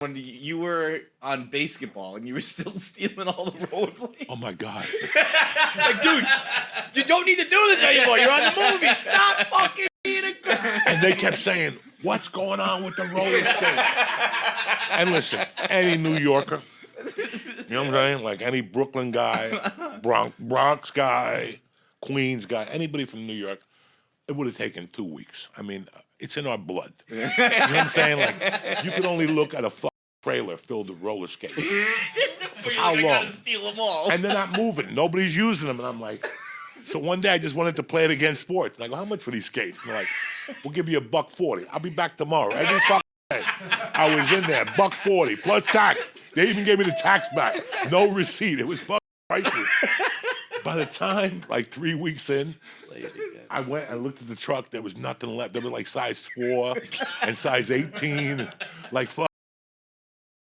when you were on basketball and you were still stealing all the rollerblades. Oh my God. Like, dude, you don't need to do this anymore. You're on the movie. Stop fucking being a guy. And they kept saying, what's going on with the roller skate? And listen, any New Yorker, you know what I'm saying? Like any Brooklyn guy, Bronx guy, Queens guy, anybody from New York, it would have taken 2 weeks. I mean, it's in our blood. You know what I'm saying? Like, you could only look at a fucking trailer filled with roller skates. For how long? Gotta steal them all. And they're not moving. Nobody's using them. And I'm like, so one day I just wanted to play it against sports. And I go, how much for these skates? And they're like, we'll give you $1.40. I'll be back tomorrow. Every fucking day. I was in there, $1.40 plus tax. They even gave me the tax back. No receipt. It was fucking priceless. By the time, like 3 weeks in, I went and looked at the truck. There was nothing left. There was like size 4 and size 18. Like, fuck.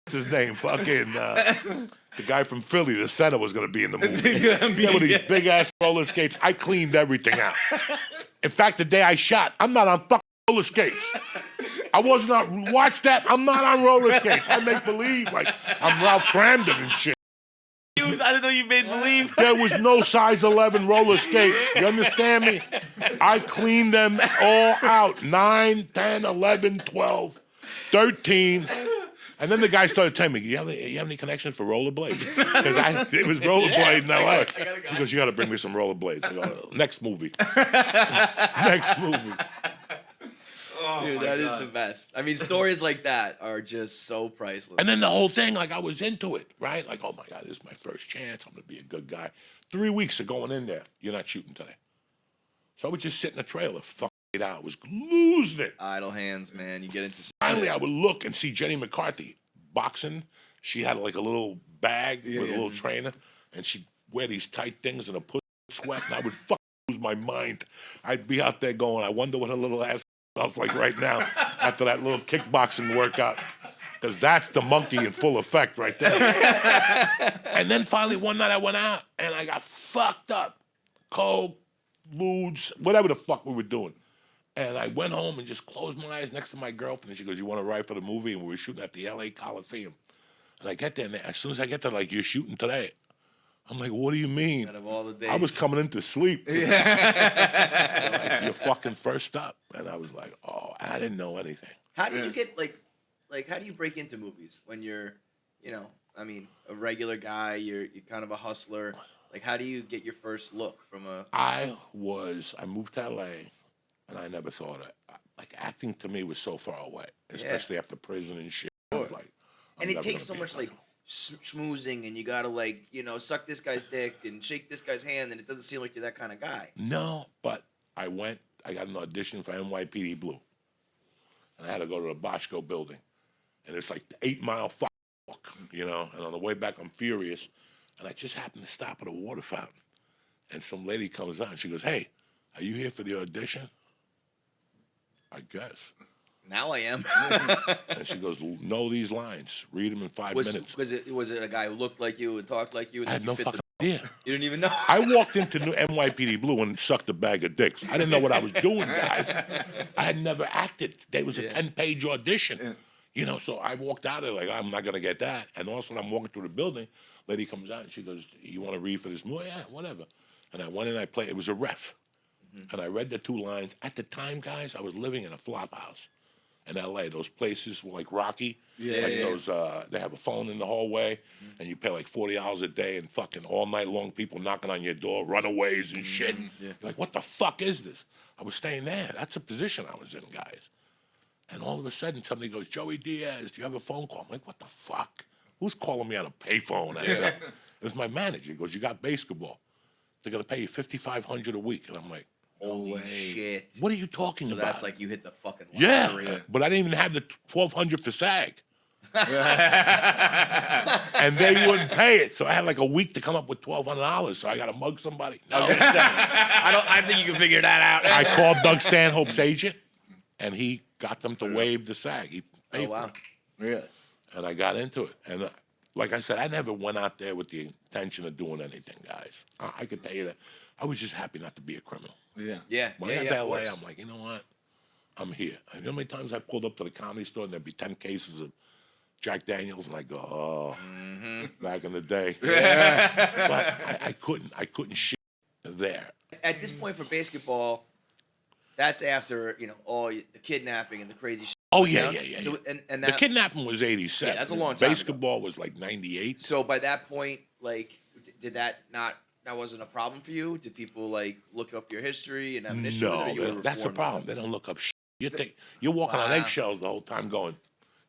What's his name? Fucking the guy from Philly, the center, was going to be in the movie. There were these big-ass roller skates. I cleaned everything out. In fact, the day I shot, I'm not on fucking roller skates. I wasn't on, watch that, I'm not on roller skates. I make believe like I'm Ralph Cramden and shit. I didn't know you made believe. There was no size 11 roller skates. You understand me? I cleaned them all out. 9, 10, 11, 12, 13. And then the guy started telling me, you have any connections for rollerblades? Because it was rollerblade in LA. He goes, you got to bring me some rollerblades. I go, next movie. Next movie. Oh, dude, that is the best. I mean, stories like that are just so priceless. And then the whole thing, like I was into it, right? Like, oh my God, this is my first chance. I'm going to be a good guy. 3 weeks of going in there, you're not shooting today. So I would just sit in the trailer, fucking 8 hours, losing it. Idle hands, man. You get into. Finally, I would look and see Jenny McCarthy boxing. She had like a little bag with a little trainer, and she'd wear these tight things and a pussy sweat, and I would fucking lose my mind. I'd be out there going, I wonder what her little ass smells like right now after that little kickboxing workout, because that's the monkey in full effect right there. And then finally one night I went out and I got fucked up, coke, lewds, whatever the fuck we were doing. And I went home and just closed my eyes next to my girlfriend. And she goes, you want to ride for the movie? And we were shooting at the LA Coliseum. And I get there, and as soon as I get there, like, you're shooting today. I'm like, what do you mean? Out of all the days. I was coming in to sleep. Like, you're fucking first up. And I was like, oh, I didn't know anything. How did you get, like, how do you break into movies when you're, you know, I mean, a regular guy, you're kind of a hustler. Like, how do you get your first look from a... I moved to LA. And I never thought it. Like, acting to me was so far away, especially after prison and shit. I was like, and it takes so much, like, schmoozing, and you gotta, like, you know, suck this guy's dick and shake this guy's hand, and it doesn't seem like you're that kind of guy. No, but I got an audition for NYPD Blue. And I had to go to the Boschko building. And it's like the 8-mile walk, you know, and on the way back, I'm furious. And I just happened to stop at a water fountain. And some lady comes on, she goes, hey, are you here for the audition? I guess. Now I am. And she goes, know these lines. Read them in 5 minutes. Was it a guy who looked like you and talked like you? And I had no fucking idea. You didn't even know? I walked into NYPD Blue and sucked a bag of dicks. I didn't know what I was doing, guys. I had never acted. There was a 10-page audition. You know, so I walked out of there like, I'm not going to get that. And also I'm walking through the building. Lady comes out and she goes, you want to read for this movie? Yeah, whatever. And I went in and I played. It was a ref. And I read the 2 lines. At the time, guys, I was living in a flop house in L.A. Those places were like Rocky. Those, they have a phone in the hallway, and you pay like $40 a day, and fucking all night long people knocking on your door, runaways and shit. Like, what the fuck is this? I was staying there. That's the position I was in, guys. And all of a sudden, somebody goes, Joey Diaz, do you have a phone call? I'm like, what the fuck? Who's calling me on a payphone? It was my manager. He goes, you got basketball. They're going to pay you $5,500 a week. And I'm like, holy shit. What are you talking about? So that's like you hit the fucking lottery. Yeah, but I didn't even have the $1,200 for SAG. And they wouldn't pay it. So I had like a week to come up with $1,200. So I got to mug somebody. No. I think you can figure that out. I called Doug Stanhope's agent, and he got them to waive the SAG. He paid for it. Really? And I got into it. And like I said, I never went out there with the intention of doing anything, guys. I could tell you that. I was just happy not to be a criminal. Yeah. When I got to LA, I'm like, you know what? I'm here. You know how many times I pulled up to the Comedy Store and there'd be 10 cases of Jack Daniels, and I go, oh, Mm-hmm. back in the day. Yeah. But I couldn't shit there. At this point for basketball, that's after all the kidnapping and the crazy shit. Oh went yeah, down. yeah, yeah. So yeah. and The that kidnapping was '87. Yeah, that's a long time ago. Basketball was like '98. So by that point, like, did that wasn't a problem for you? Did people like look up your history and have an issue with it? Or No, you were that's the born with problem. it? They don't look up shit. You're walking on Wow. eggshells the whole time, going,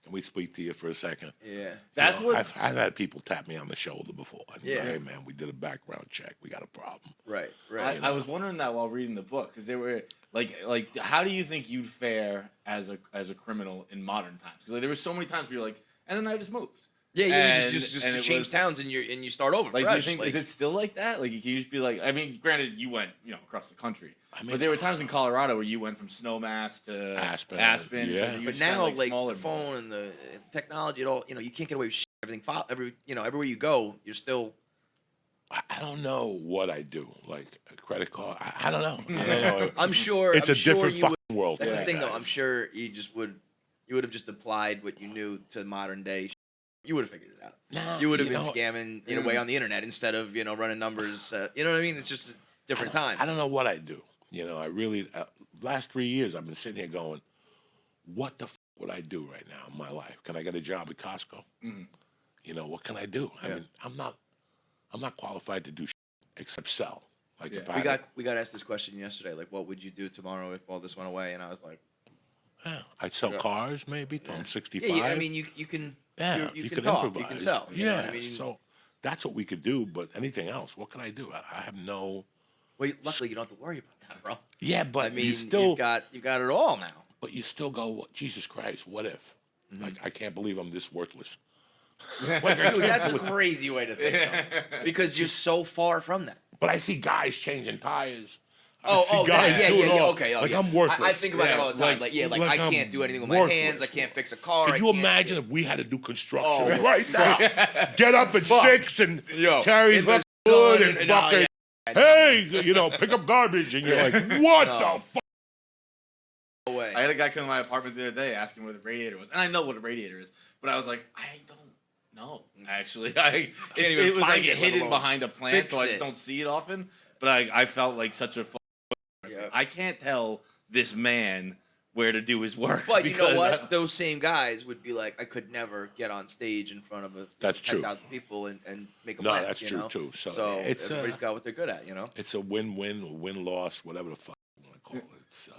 "Can we speak to you for a second?" Yeah. That's what. I've had people tap me on the shoulder before. And Yeah. Hey man, we did a background check. We got a problem. Right. Right. I was wondering that while reading the book because they were like, how do you think you'd fare as a criminal in modern times? Because there were so many times where you're like, and then I just moved. Yeah, you And- just and to it change was- towns and you start over. Like, fresh. do you think like, is it still like that? Like, you can just be like, I mean, granted, you went across the country, I mean, but there were times in Colorado where you went from Snowmass to Aspen, so yeah. you But just had, now, like smaller the phone malls. and the technology, it all you can't get away with shit. Everything, everywhere you go, you're still. I don't know what I do. Like a credit card. I don't know. I don't know. I'm sure It's I'm a sure different you fucking would, world. That's for the you thing, though. guys. I'm sure you would have just applied what you knew to modern day. You would have figured it out. No, You would have been know, scamming away on the internet instead of running numbers. You know what I mean? It's just a different time. I don't know what I do. I really last 3 years I've been sitting here going, what the would I do right now in my life? Can I get a job at Costco? Mhm. What can I do? I Yeah. mean, I'm not qualified to do except sell. Like Yeah. if I we got asked this question yesterday. Like, what would you do tomorrow if all this went away? And I was like, I'd sell Yeah. cars maybe till I'm 65. yeah. I mean, you can. Yeah, you you can could talk. improvise. You can sell. you know Yeah, what I mean, so that's what we could do. But anything else, what can I do? I have no. well, luckily you don't have to worry about that, bro. Yeah, but I mean, you still. you've got it all now. But you still go, Jesus Christ, what if? Mm-hmm. Like I can't believe I'm this worthless. Dude, that's a crazy way to think, though, because you're so far from that. But I see guys changing tires. I Oh, see that, guys yeah, doing yeah, all. okay, like yeah. I'm worthless. I think about that all the time. Like I I'm can't do anything with my hands. I worthless. can't fix a car. Could I you can't- imagine if we had to do construction Oh, right now? Get up at Fuck. 6 and Yo, carry in the wood sun and and- fucking, yeah. hey, pick up garbage. And you're like, what No. the fuck? No way. I had a guy come to my apartment the other day asking where the radiator was, and I know what a radiator is, but I was like, I don't know. Actually, Can't even it was find like it, let hidden alone behind a plant, fix so I it. just don't see it often. But I felt like such a. Yeah. I can't tell this man where to do his work. But you know because what? Those same guys would be like, I could never get on stage in front of That's true. 10,000 people and make them No, laugh. that's you true know? too. So, So it's everybody's got what they're good at. it's a win-win or win-loss, whatever the fuck you want to call it. It's